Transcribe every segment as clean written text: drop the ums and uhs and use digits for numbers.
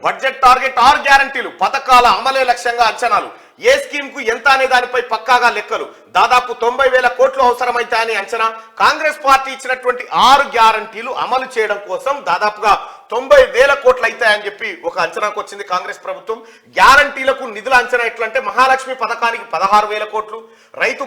Budget target 6 గ్యారంటీలు పథకాల అమలే లక్ష్యంగా అంచనాలు ఏ స్కీమ్ కు ఎంత అనే దానిపై పక్కాగా లెక్కలు దాదాపు 90,000 కోట్లు అవసరమైతాయని అంచనా కాంగ్రెస్ పార్టీ ఇచ్చినటువంటి 6 గ్యారంటీలు అమలు చేయడం కోసం దాదాపుగా 90,000 కోట్లు అవుతాయని చెప్పి ఒక అంచనాకు వచ్చింది కాంగ్రెస్ ప్రభుత్వం. గ్యారంటీలకు నిధుల అంచనా ఎట్లంటే మహాలక్ష్మి పథకానికి 16,000 కోట్లు, రైతు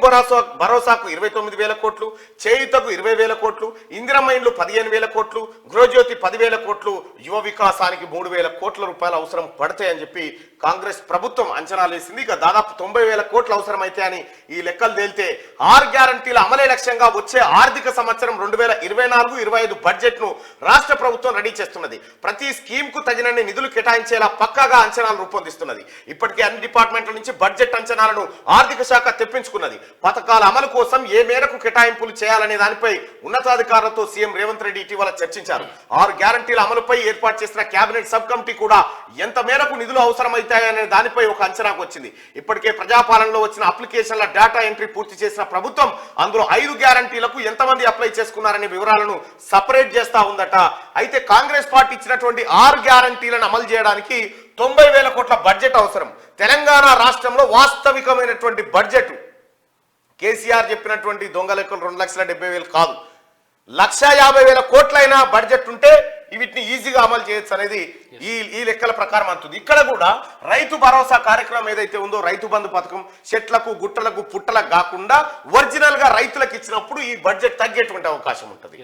భరోసాకు 29,000 కోట్లు, చేయుతకు 20,000 కోట్లు, ఇందిరమ్మ ఇండ్లు 15,000 కోట్లు, గృహజ్యోతి 10,000 కోట్లు, యువ వికాసానికి 3,000 కోట్ల రూపాయలు అవసరం పడతాయని చెప్పి కాంగ్రెస్ ప్రభుత్వం అంచనాలు వేసింది. ఇక దాదాపు 90,000 కోట్లు అవసరమైతే అని ఈ లెక్కలు తేలితే 6 గ్యారంటీల అమలే లక్ష్యంగా వచ్చే ఆర్థిక సంవత్సరం 2024-25 బడ్జెట్ ను రాష్ట్ర ప్రభుత్వం రెడీ చేస్తున్నది. ప్రతి స్కీమ్ కు తగినన్ని నిధులు కేటాయించేలా పక్కాగా అంచనాలు రూపొందిస్తున్నది. ఇప్పటికే అన్ని డిపార్ట్మెంట్ల నుంచి బడ్జెట్ అంచనాలను ఆర్థిక శాఖ తెప్పించుకున్నది. పథకాల అమలు కోసం ఏ మేరకు కేటాయింపులు చేయాలనే దానిపై ఉన్నతాధికారులతో సీఎం రేవంత్ రెడ్డి ఇటీవల చర్చించారు. 6 గ్యారంటీల అమలుపై ఏర్పాటు చేసిన కేబినెట్ సబ్ కమిటీ కూడా ఎంత మేరకు నిధులు అవసరమైతాయనే దానిపై ఒక అంచనాకు వచ్చింది. ఇప్పటికే ప్రజాపాలనలో వచ్చిన అప్లికేషన్ల డేటా ఎంట్రీ పూర్తి చేసిన ప్రభుత్వం అందులో 5 గ్యారంటీలకు ఎంతమంది అప్లై చేసుకున్నారనే వివరాలను సపరేట్ చేస్తా ఉందట. అయితే కాంగ్రెస్ పార్టీ ఇచ్చినటువంటి 6 గ్యారంటీలను అమలు చేయడానికి 90,000 కోట్ల బడ్జెట్ అవసరం. తెలంగాణ రాష్ట్రంలో వాస్తవికమైనటువంటి బడ్జెట్ కేసీఆర్ చెప్పినటువంటి దొంగ లెక్కలు 2,70,000 కాదు, 1,50,000 కోట్లైన బడ్జెట్ ఉంటే వీటిని ఈజీగా అమలు చేయొచ్చు అనేది ఈ లెక్కల ప్రకారం అంటుంది. ఇక్కడ కూడా రైతు భరోసా కార్యక్రమం ఏదైతే ఉందో రైతు బంధు పథకం చెట్లకు గుట్టలకు పుట్టలకు కాకుండా ఒరిజినల్ గా రైతులకు ఇచ్చినప్పుడు ఈ బడ్జెట్ తగ్గేటువంటి అవకాశం ఉంటుంది.